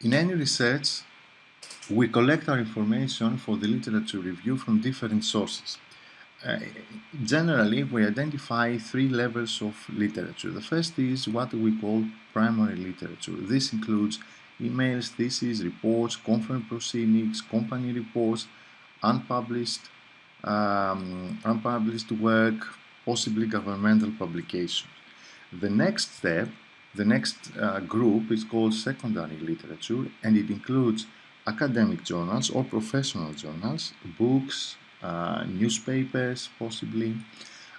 In any research, we collect our information for the literature review from different sources. Generally, we identify three levels of literature. The first is what we call primary literature. This includes emails, theses, reports, conference proceedings, company reports, unpublished work, possibly governmental publications. The next step, the next group is called secondary literature, and it includes academic journals or professional journals, books, newspapers, possibly.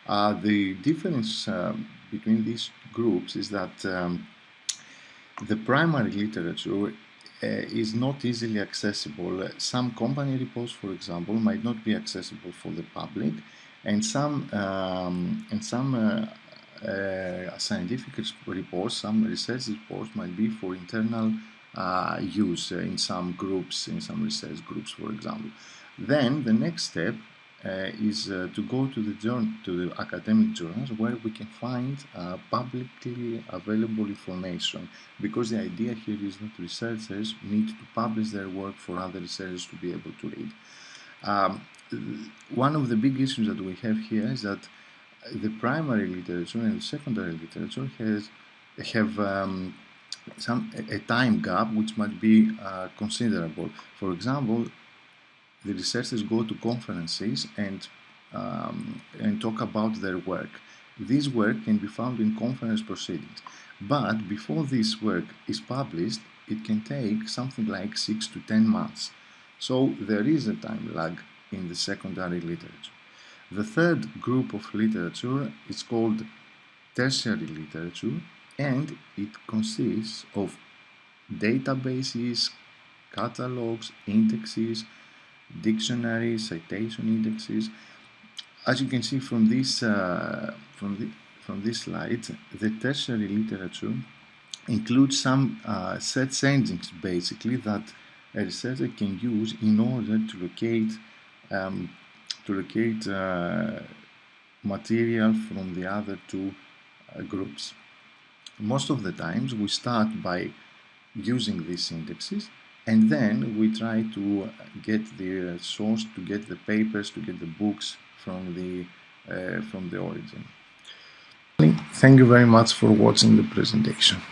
The difference between these groups is that the primary literature is not easily accessible. Some company reports, for example, might not be accessible for the public, and some scientific reports, some research reports might be for internal use in some groups, in some research groups, for example. Then the next step is to go to the academic journals where we can find publicly available information, because the idea here is that researchers need to publish their work for other researchers to be able to read. One of the big issues that we have here is that the primary literature and the secondary literature have a time gap which might be considerable. For example, the researchers go to conferences and talk about their work. This work can be found in conference proceedings, but before this work is published, it can take something like 6 to 10 months. So there is a time lag in the secondary literature. The third group of literature is called tertiary literature, and it consists of databases, catalogs, indexes, dictionaries, citation indexes. As you can see from this slide, the tertiary literature includes some search engines, basically, that a researcher can use in order to locate material from the other two groups. Most of the times we start by using these indexes, and then we try to get the source, to get the papers, to get the books from the origin. Thank you very much for watching the presentation.